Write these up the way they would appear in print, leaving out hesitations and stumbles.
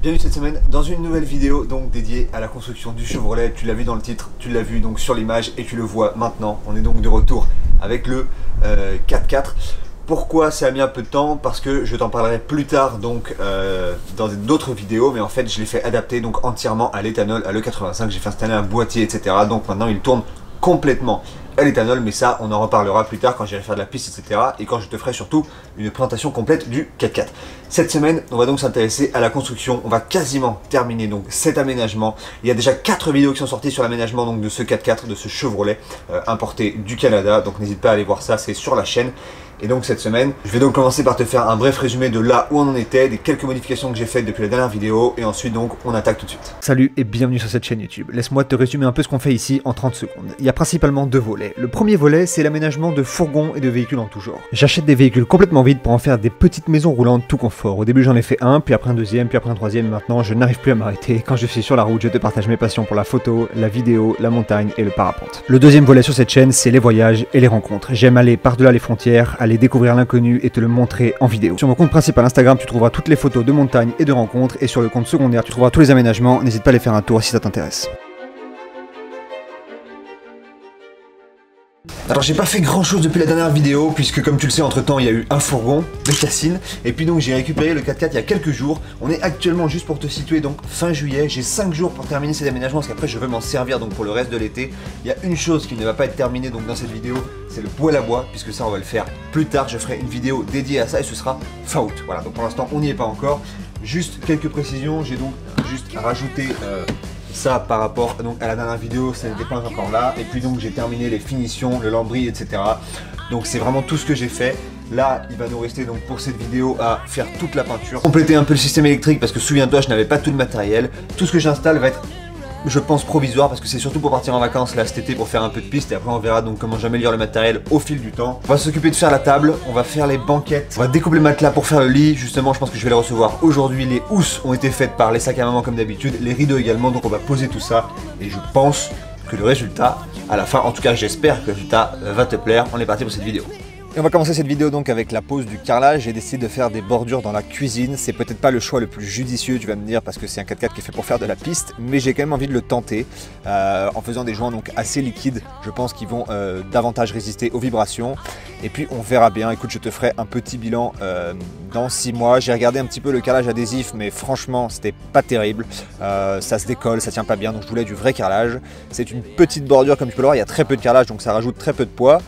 Bienvenue cette semaine dans une nouvelle vidéo donc dédiée à la construction du Chevrolet. Tu l'as vu dans le titre, tu l'as vu donc sur l'image et tu le vois maintenant. On est donc de retour avec le 4x4. Pourquoi ça a mis un peu de temps? Parce que je t'en parlerai plus tard donc dans d'autres vidéos, mais en fait je l'ai fait adapter donc entièrement à l'éthanol, à l'E85. J'ai fait installer un boîtier, etc. Donc maintenant il tourne complètement à l'éthanol, mais ça on en reparlera plus tard quand j'irai faire de la piste, etc. et quand je te ferai surtout une présentation complète du 4x4. Cette semaine on va donc s'intéresser à la construction. On va quasiment terminer donc cet aménagement. Il y a déjà 4 vidéos qui sont sorties sur l'aménagement donc de ce 4x4, de ce Chevrolet importé du Canada, donc n'hésite pas à aller voir ça, c'est sur la chaîne. Et donc cette semaine, je vais donc commencer par te faire un bref résumé de là où on en était, des quelques modifications que j'ai faites depuis la dernière vidéo, et ensuite donc on attaque tout de suite. Salut et bienvenue sur cette chaîne YouTube. Laisse-moi te résumer un peu ce qu'on fait ici en 30 secondes. Il y a principalement deux volets. Le premier volet, c'est l'aménagement de fourgons et de véhicules en tout genre. J'achète des véhicules complètement vides pour en faire des petites maisons roulantes tout confort. Au début j'en ai fait un, puis après un deuxième, puis après un troisième, et maintenant je n'arrive plus à m'arrêter. Quand je suis sur la route, je te partage mes passions pour la photo, la vidéo, la montagne et le parapente. Le deuxième volet sur cette chaîne, c'est les voyages et les rencontres. J'aime aller par-delà les frontières, aller découvrir l'inconnu et te le montrer en vidéo. Sur mon compte principal Instagram, tu trouveras toutes les photos de montagnes et de rencontres, et sur le compte secondaire, tu trouveras tous les aménagements. N'hésite pas à aller faire un tour si ça t'intéresse. Alors j'ai pas fait grand chose depuis la dernière vidéo, puisque comme tu le sais, entre temps il y a eu un fourgon de Cassine, et puis donc j'ai récupéré le 4x4 il y a quelques jours. On est actuellement, juste pour te situer, donc fin juillet. J'ai 5 jours pour terminer ces aménagements, parce qu'après je veux m'en servir donc pour le reste de l'été. Il y a une chose qui ne va pas être terminée donc dans cette vidéo, c'est le poêle à bois, puisque ça on va le faire plus tard. Je ferai une vidéo dédiée à ça et ce sera fin août. Voilà, donc pour l'instant on n'y est pas encore. Juste quelques précisions, j'ai donc juste rajouté ça par rapport donc à la dernière vidéo, ça n'était pas encore là. Et puis donc j'ai terminé les finitions, le lambris, etc. Donc c'est vraiment tout ce que j'ai fait. Là, il va nous rester donc pour cette vidéo à faire toute la peinture, compléter un peu le système électrique, parce que souviens-toi, je n'avais pas tout le matériel. Tout ce que j'installe va être, je pense, provisoire, parce que c'est surtout pour partir en vacances là cet été, pour faire un peu de piste, et après on verra donc comment j'améliore le matériel au fil du temps. On va s'occuper de faire la table, on va faire les banquettes, on va découper le matelas pour faire le lit. Justement, je pense que je vais les recevoir aujourd'hui. Les housses ont été faites par les sacs à maman comme d'habitude, les rideaux également, donc on va poser tout ça, et je pense que le résultat, à la fin, en tout cas j'espère que le résultat va te plaire. On est parti pour cette vidéo. Et on va commencer cette vidéo donc avec la pose du carrelage. J'ai décidé de faire des bordures dans la cuisine. C'est peut-être pas le choix le plus judicieux, tu vas me dire, parce que c'est un 4x4 qui est fait pour faire de la piste, mais j'ai quand même envie de le tenter en faisant des joints donc assez liquides. Je pense qu'ils vont davantage résister aux vibrations. Et puis on verra bien. Écoute, je te ferai un petit bilan dans 6 mois. J'ai regardé un petit peu le carrelage adhésif, mais franchement c'était pas terrible. Ça se décolle, ça tient pas bien, donc je voulais du vrai carrelage. C'est une petite bordure comme tu peux le voir, il y a très peu de carrelage, donc ça rajoute très peu de poids.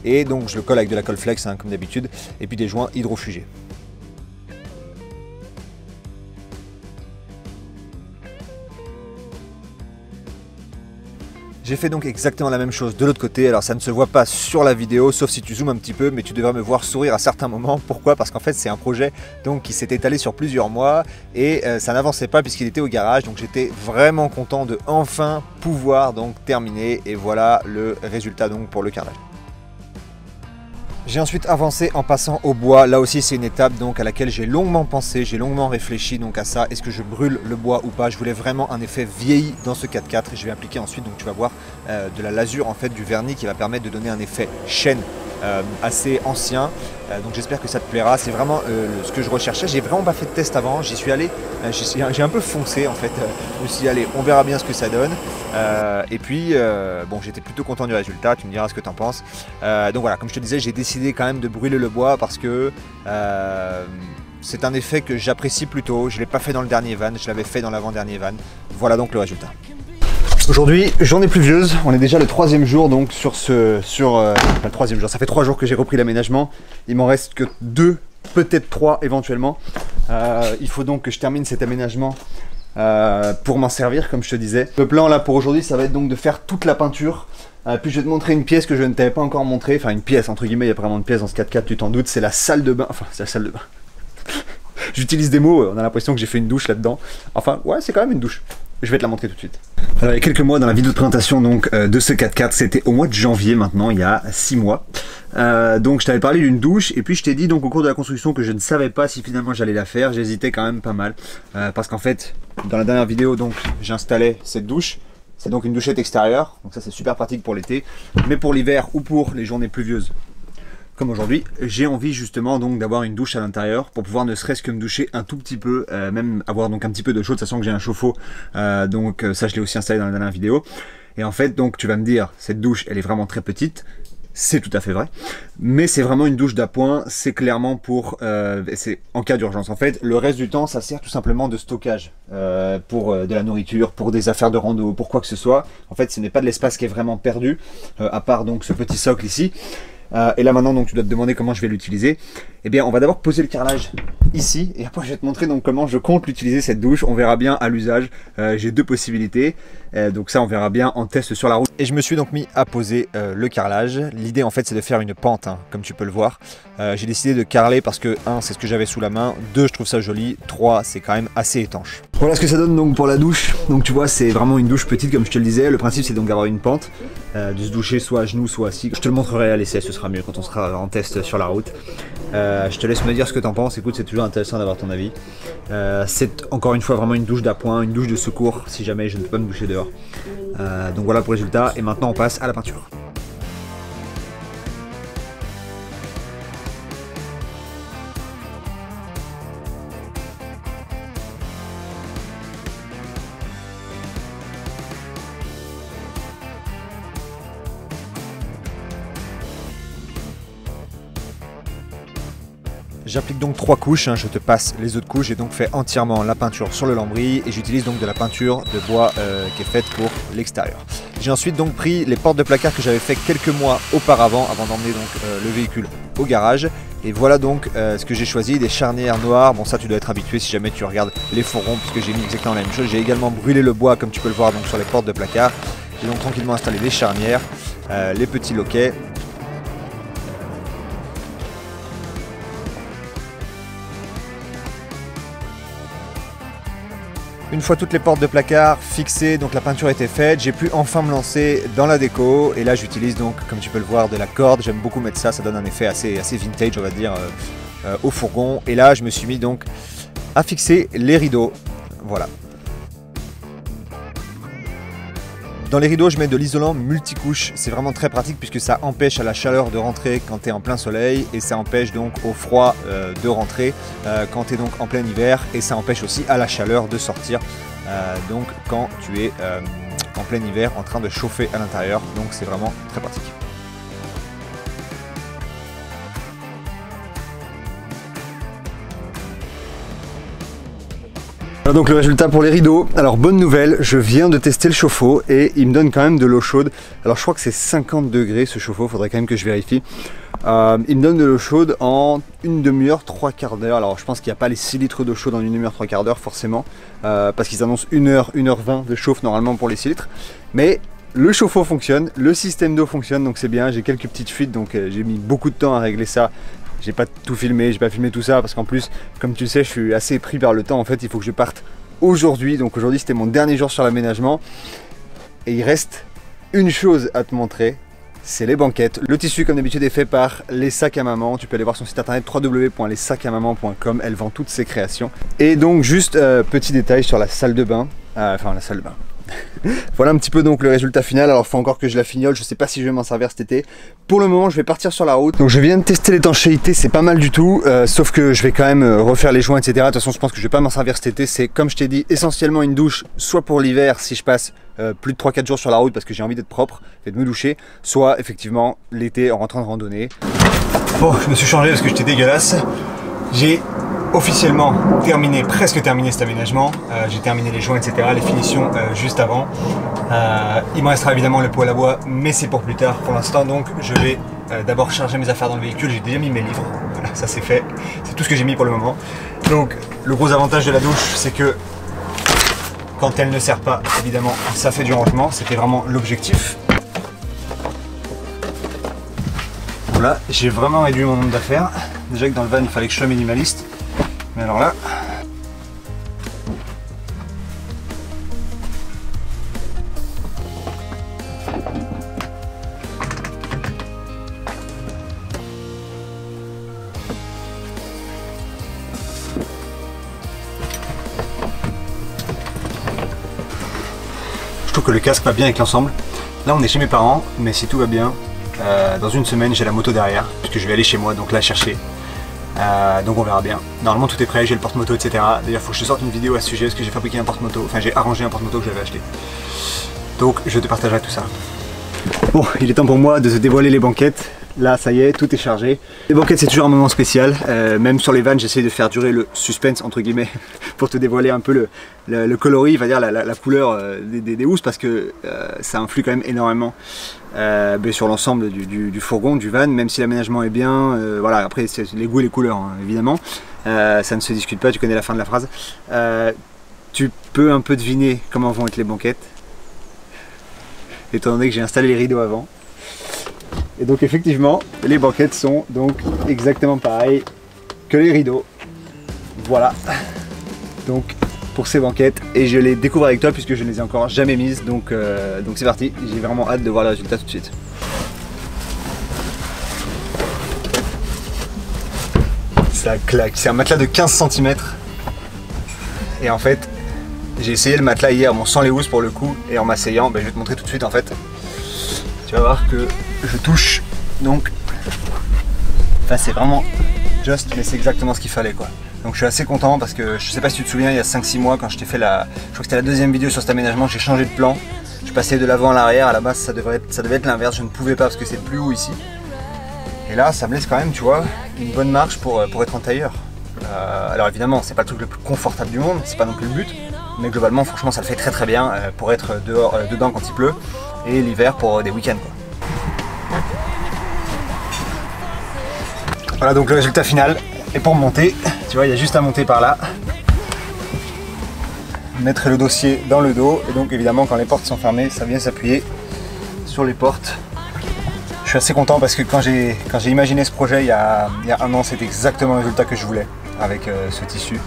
Et donc je le colle avec de la colle flex hein, comme d'habitude, et puis des joints hydrofugés. J'ai fait donc exactement la même chose de l'autre côté. Alors ça ne se voit pas sur la vidéo, sauf si tu zoomes un petit peu, mais tu devrais me voir sourire à certains moments. Pourquoi? Parce qu'en fait c'est un projet donc qui s'est étalé sur plusieurs mois, et ça n'avançait pas puisqu'il était au garage. Donc j'étais vraiment content de enfin pouvoir donc terminer, et voilà le résultat donc pour le carrelage. J'ai ensuite avancé en passant au bois. Là aussi c'est une étape donc à laquelle j'ai longuement pensé, j'ai longuement réfléchi donc à ça. Est-ce que je brûle le bois ou pas? Je voulais vraiment un effet vieilli dans ce 4x4. Je vais appliquer ensuite, donc tu vas voir, de la lasure, en fait du vernis, qui va permettre de donner un effet chêne assez ancien. Donc j'espère que ça te plaira. C'est vraiment ce que je recherchais. J'ai vraiment pas fait de test avant, j'y suis allé, j'ai un peu foncé en fait. Je me suis dit allez, on verra bien ce que ça donne. Et puis bon, j'étais plutôt content du résultat, tu me diras ce que tu en penses. Donc voilà, comme je te disais, j'ai décidé quand même de brûler le bois parce que c'est un effet que j'apprécie plutôt. Je ne l'ai pas fait dans le dernier van, je l'avais fait dans l'avant-dernier van. Voilà donc le résultat. Aujourd'hui, journée pluvieuse, on est déjà le 3e jour donc sur le 3e jour, ça fait 3 jours que j'ai repris l'aménagement. Il m'en reste que 2, peut-être 3 éventuellement. Il faut donc que je termine cet aménagement pour m'en servir, comme je te disais. Le plan là pour aujourd'hui, ça va être donc de faire toute la peinture. Puis je vais te montrer une pièce que je ne t'avais pas encore montrée. Enfin une pièce entre guillemets, il y a pas vraiment de pièce dans ce 4x4, tu t'en doutes. C'est la salle de bain, enfin c'est la salle de bain. J'utilise des mots, on a l'impression que j'ai fait une douche là-dedans. Enfin ouais, c'est quand même une douche. Je vais te la montrer tout de suite. Alors il y a quelques mois, dans la vidéo de présentation donc, de ce 4x4, c'était au mois de janvier maintenant, il y a 6 mois. Donc je t'avais parlé d'une douche, et puis je t'ai dit donc au cours de la construction que je ne savais pas si finalement j'allais la faire. J'hésitais quand même pas mal, parce qu'en fait dans la dernière vidéo donc j'installais cette douche. C'est donc une douchette extérieure, donc ça c'est super pratique pour l'été, mais pour l'hiver ou pour les journées pluvieuses comme aujourd'hui, j'ai envie justement donc d'avoir une douche à l'intérieur pour pouvoir ne serait-ce que me doucher un tout petit peu, même avoir donc un petit peu d'eau chaude, sachant que j'ai un chauffe-eau, donc ça je l'ai aussi installé dans la dernière vidéo. Et en fait donc tu vas me dire, cette douche elle est vraiment très petite. C'est tout à fait vrai, mais c'est vraiment une douche d'appoint, c'est clairement pour, c'est en cas d'urgence. En fait, le reste du temps, ça sert tout simplement de stockage pour de la nourriture, pour des affaires de rando, pour quoi que ce soit. En fait, ce n'est pas de l'espace qui est vraiment perdu, à part donc ce petit socle ici. Et là maintenant, donc tu dois te demander comment je vais l'utiliser. Eh bien, on va d'abord poser le carrelage ici, et après je vais te montrer donc comment je compte l'utiliser cette douche. On verra bien à l'usage. J'ai deux possibilités, donc ça on verra bien en test sur la route. Et je me suis donc mis à poser le carrelage. L'idée en fait c'est de faire une pente, hein, comme tu peux le voir. J'ai décidé de carreler parce que 1 c'est ce que j'avais sous la main, 2 je trouve ça joli, 3 c'est quand même assez étanche. Voilà ce que ça donne donc pour la douche. Donc tu vois c'est vraiment une douche petite comme je te le disais. Le principe c'est donc d'avoir une pente, de se doucher soit à genoux soit assis. Je te le montrerai à l'essai, ce sera mieux quand on sera en test sur la route. Je te laisse me dire ce que tu en penses. Écoute, c'est toujours intéressant d'avoir ton avis. C'est encore une fois vraiment une douche d'appoint, une douche de secours si jamais je ne peux pas me doucher dehors. Donc voilà pour le résultat, et maintenant on passe à la peinture. J'applique donc 3 couches, hein, je te passe les autres couches. J'ai donc fait entièrement la peinture sur le lambris et j'utilise donc de la peinture de bois qui est faite pour l'extérieur. J'ai ensuite donc pris les portes de placard que j'avais fait quelques mois auparavant avant d'emmener donc le véhicule au garage. Et voilà donc ce que j'ai choisi, des charnières noires. Bon, ça tu dois être habitué si jamais tu regardes les fourgons puisque j'ai mis exactement la même chose. J'ai également brûlé le bois comme tu peux le voir donc sur les portes de placard. J'ai donc tranquillement installé les charnières, les petits loquets. Une fois toutes les portes de placard fixées, donc la peinture était faite, j'ai pu enfin me lancer dans la déco. Et là j'utilise donc, comme tu peux le voir, de la corde. J'aime beaucoup mettre ça, ça donne un effet assez vintage on va dire au fourgon. Et là je me suis mis donc à fixer les rideaux, voilà. Dans les rideaux, je mets de l'isolant multicouche. C'est vraiment très pratique puisque ça empêche à la chaleur de rentrer quand tu es en plein soleil et ça empêche donc au froid de rentrer quand tu es donc en plein hiver, et ça empêche aussi à la chaleur de sortir donc quand tu es en plein hiver en train de chauffer à l'intérieur. Donc c'est vraiment très pratique. Donc le résultat pour les rideaux. Alors bonne nouvelle, je viens de tester le chauffe-eau et il me donne quand même de l'eau chaude. Alors je crois que c'est 50 degrés ce chauffe-eau, faudrait quand même que je vérifie. Il me donne de l'eau chaude en une demi-heure, 3/4 d'heure. Alors je pense qu'il n'y a pas les 6 litres d'eau chaude en une demi-heure, 3/4 d'heure forcément, parce qu'ils annoncent 1h, 1h20 de chauffe normalement pour les 6 litres. Mais le chauffe-eau fonctionne, le système d'eau fonctionne, donc c'est bien. J'ai quelques petites fuites, donc j'ai mis beaucoup de temps à régler ça. J'ai pas tout filmé, j'ai pas filmé tout ça parce qu'en plus, comme tu le sais, je suis assez pris par le temps. En fait, il faut que je parte aujourd'hui. Donc aujourd'hui, c'était mon dernier jour sur l'aménagement. Et il reste une chose à te montrer, c'est les banquettes. Le tissu, comme d'habitude, est fait par Les Sacs à Maman. Tu peux aller voir son site internet www.lessacamaman.com. Elle vend toutes ses créations. Et donc, juste petit détail sur la salle de bain. Enfin, la salle de bain. Voilà un petit peu donc le résultat final. Alors il faut encore que je la fignole, je sais pas si je vais m'en servir cet été. Pour le moment je vais partir sur la route. Donc je viens de tester l'étanchéité, c'est pas mal du tout, sauf que je vais quand même refaire les joints etc. De toute façon je pense que je vais pas m'en servir cet été. C'est comme je t'ai dit essentiellement une douche, soit pour l'hiver si je passe plus de 3-4 jours sur la route parce que j'ai envie d'être propre et de me doucher, soit effectivement l'été en rentrant de randonnée. Bon, je me suis changé parce que j'étais dégueulasse. J'ai officiellement terminé, presque terminé cet aménagement. J'ai terminé les joints, etc., les finitions juste avant. Il me restera évidemment le poêle à bois, mais c'est pour plus tard. Pour l'instant, donc, je vais d'abord charger mes affaires dans le véhicule. J'ai déjà mis mes livres. Voilà, ça c'est fait. C'est tout ce que j'ai mis pour le moment. Donc, le gros avantage de la douche, c'est que quand elle ne sert pas, évidemment, ça fait du rangement. C'était vraiment l'objectif. Voilà, j'ai vraiment réduit mon nombre d'affaires. Déjà que dans le van, il fallait que je sois minimaliste. Mais alors là, je trouve que le casque va bien avec l'ensemble. Là, on est chez mes parents, mais si tout va bien, Dans une semaine, j'ai la moto derrière, puisque je vais aller chez moi, donc la chercher. Donc on verra bien. Normalement tout est prêt, j'ai le porte-moto, etc. D'ailleurs il faut que je sorte une vidéo à ce sujet, parce que j'ai fabriqué un porte-moto, enfin j'ai arrangé un porte-moto que j'avais acheté. Donc je te partagerai tout ça. Bon, il est temps pour moi de te dévoiler les banquettes. Là, ça y est, tout est chargé. Les banquettes, c'est toujours un moment spécial. Même sur les vannes, j'essaie de faire durer le suspense, entre guillemets, pour te dévoiler un peu le coloris, va dire la couleur des housses, parce que ça influe quand même énormément sur l'ensemble du fourgon, du van, même si l'aménagement est bien. Voilà, après, c'est les goûts et les couleurs, hein, évidemment. Ça ne se discute pas, tu connais la fin de la phrase. Tu peux un peu deviner comment vont être les banquettes, étant donné que j'ai installé les rideaux avant. Et donc effectivement, les banquettes sont donc exactement pareilles que les rideaux. Voilà. Donc pour ces banquettes, et je les découvre avec toi puisque je ne les ai encore jamais mises. Donc c'est parti, j'ai vraiment hâte de voir le résultat tout de suite. Ça claque, c'est un matelas de 15 cm. Et en fait, j'ai essayé le matelas hier, bon, sans les housses pour le coup, et en m'asseyant, je vais te montrer tout de suite en fait. Tu vas voir que je touche, donc enfin c'est vraiment juste, mais c'est exactement ce qu'il fallait quoi. Donc je suis assez content parce que je sais pas si tu te souviens, il y a 5-6 mois quand je t'ai fait je crois que c'était la deuxième vidéo sur cet aménagement, j'ai changé de plan. Je passais de l'avant à l'arrière, à la base ça devait être l'inverse, je ne pouvais pas parce que c'est plus haut ici. Et là ça me laisse quand même, tu vois, une bonne marge pour être en tailleur. Alors évidemment c'est pas le truc le plus confortable du monde, c'est pas non plus le but, mais globalement franchement ça le fait très très bien pour être dedans quand il pleut, et l'hiver pour des week-ends quoi. Voilà donc le résultat final. Et pour monter, tu vois, il y a juste à monter par là, mettre le dossier dans le dos, et donc évidemment quand les portes sont fermées, ça vient s'appuyer sur les portes. Je suis assez content parce que quand j'ai imaginé ce projet il y a un an, c'était exactement le résultat que je voulais avec ce tissu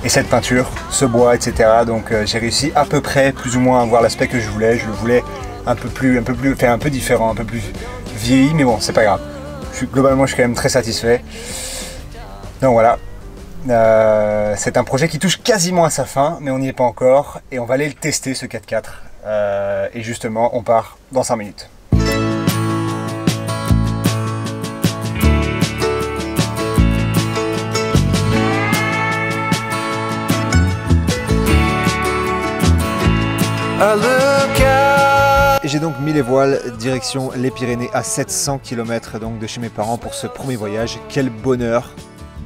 et cette peinture, ce bois, etc. Donc j'ai réussi à peu près, plus ou moins, à avoir l'aspect que je voulais. Je le voulais un peu différent, un peu plus vieilli, mais bon, c'est pas grave. Globalement, je suis quand même très satisfait. Donc voilà, c'est un projet qui touche quasiment à sa fin, mais on n'y est pas encore, et on va aller le tester ce 4x4. Et justement, on part dans 5 minutes. J'ai donc mis les voiles direction les Pyrénées à 700 km donc de chez mes parents pour ce premier voyage. Quel bonheur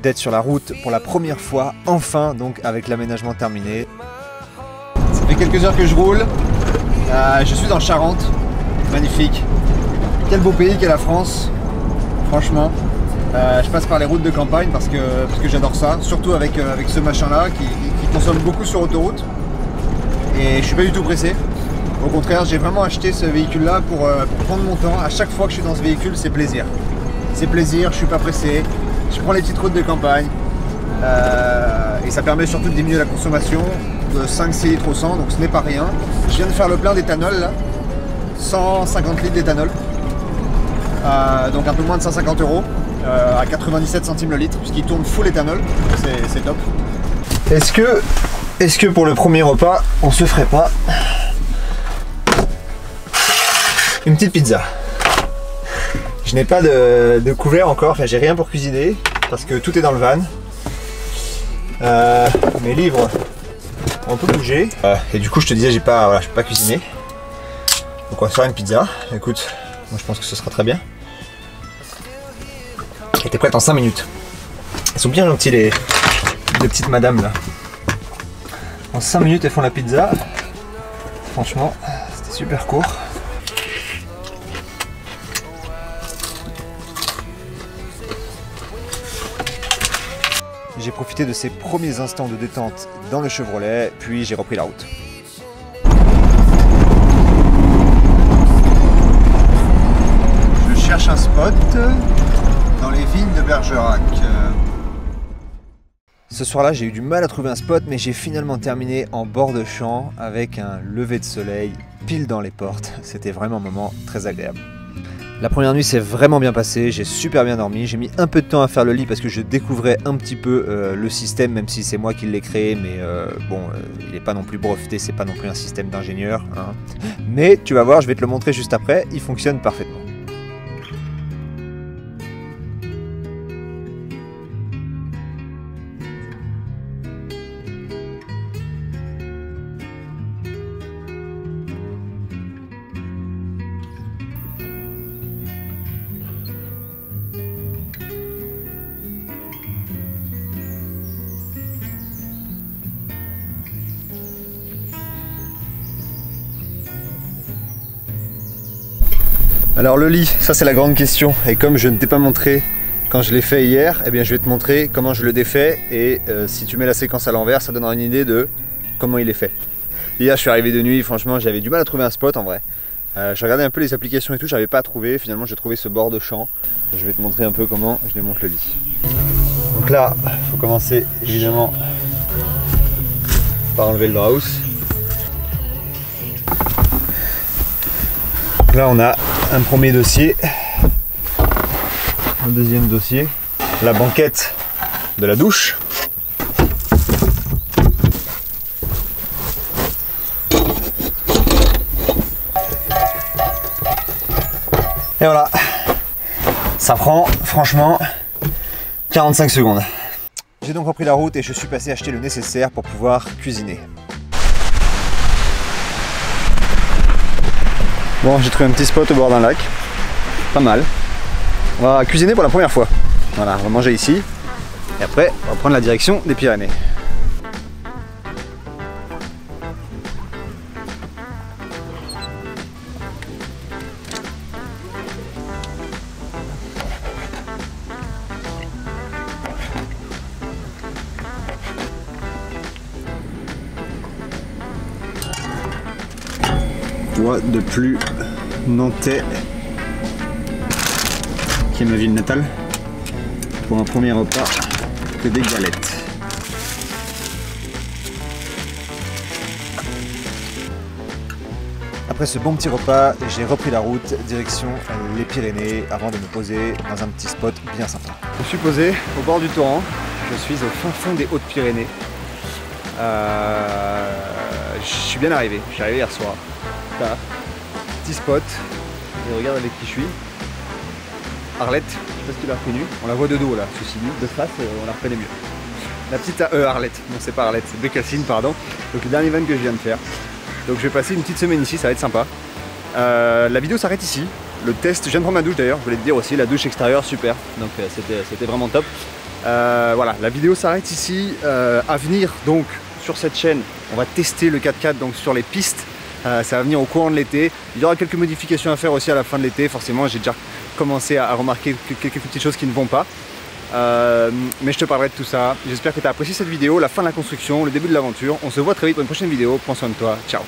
d'être sur la route pour la première fois, enfin, donc avec l'aménagement terminé. Ça fait quelques heures que je roule. Je suis en Charente, magnifique. Quel beau pays qu'est la France, franchement. Je passe par les routes de campagne parce que j'adore ça, surtout avec ce machin-là qui consomme beaucoup sur autoroute. Et je suis pas du tout pressé. Au contraire, j'ai vraiment acheté ce véhicule-là pour prendre mon temps. À chaque fois que je suis dans ce véhicule, c'est plaisir. C'est plaisir, je suis pas pressé. Je prends les petites routes de campagne. Et ça permet surtout de diminuer la consommation de 5-6 litres au 100, donc ce n'est pas rien. Je viens de faire le plein d'éthanol là. 150 litres d'éthanol. Donc un peu moins de 150 € à 97 centimes le litre, puisqu'il tourne full éthanol. C'est top. Est-ce que pour le premier repas, on se ferait pas une petite pizza? Je n'ai pas de couvert encore, enfin j'ai rien pour cuisiner parce que tout est dans le van. Mes livres ont un peu bougé et du coup je te disais je peux pas cuisiner. Donc on va faire une pizza. Écoute, moi je pense que ce sera très bien. Elle était prête en 5 minutes. Elles sont bien gentilles les petites madames là. En 5 minutes elles font la pizza. Franchement, c'était super court. J'ai profité de ces premiers instants de détente dans le Chevrolet, puis j'ai repris la route. Je cherche un spot dans les vignes de Bergerac. Ce soir-là, j'ai eu du mal à trouver un spot, mais j'ai finalement terminé en bord de champ avec un lever de soleil pile dans les portes. C'était vraiment un moment très agréable. La première nuit s'est vraiment bien passée, j'ai super bien dormi, j'ai mis un peu de temps à faire le lit parce que je découvrais un petit peu le système, même si c'est moi qui l'ai créé, mais il n'est pas non plus breveté, c'est pas non plus un système d'ingénieur, hein. Mais tu vas voir, je vais te le montrer juste après, il fonctionne parfaitement. Alors le lit, ça c'est la grande question. Et comme je ne t'ai pas montré quand je l'ai fait hier, eh bien je vais te montrer comment je le défais. Et si tu mets la séquence à l'envers, ça donnera une idée de comment il est fait. Hier je suis arrivé de nuit, franchement j'avais du mal à trouver un spot en vrai. J'ai regardé un peu les applications et tout, j'avais pas à trouver. Finalement j'ai trouvé ce bord de champ. Je vais te montrer un peu comment je démonte le lit. Donc là, il faut commencer évidemment par enlever le draus. Là on a un premier dossier, un deuxième dossier, la banquette de la douche. Et voilà, ça prend franchement 45 secondes. J'ai donc repris la route et je suis passé acheter le nécessaire pour pouvoir cuisiner. Bon, j'ai trouvé un petit spot au bord d'un lac, pas mal. On va cuisiner pour la première fois. Voilà, on va manger ici et après on va prendre la direction des Pyrénées. Quoi de plus nantais qui est ma ville natale pour un premier repas que des galettes. Après ce bon petit repas, j'ai repris la route direction les Pyrénées avant de me poser dans un petit spot bien sympa. Je suis posé au bord du torrent, je suis au fin fond des Hautes-Pyrénées. Je suis bien arrivé, je suis arrivé hier soir. Là, petit spot, et regarde avec qui je suis. Arlette, je sais pas si tu l'as reconnue, on la voit de dos là, ceci dit, de face on la reconnaît mieux. La petite Arlette, non c'est pas Arlette, c'est Bécassine pardon, donc le dernier van que je viens de faire. Donc je vais passer une petite semaine ici, ça va être sympa. La vidéo s'arrête ici, le test, je viens de prendre ma douche d'ailleurs, je voulais te dire aussi, la douche extérieure super, donc c'était vraiment top. Voilà, la vidéo s'arrête ici, à venir donc sur cette chaîne, on va tester le 4x4 donc sur les pistes. Ça va venir au courant de l'été. Il y aura quelques modifications à faire aussi à la fin de l'été. Forcément, j'ai déjà commencé à remarquer quelques petites choses qui ne vont pas. Mais je te parlerai de tout ça. J'espère que tu as apprécié cette vidéo, la fin de la construction, le début de l'aventure. On se voit très vite pour une prochaine vidéo. Prends soin de toi. Ciao.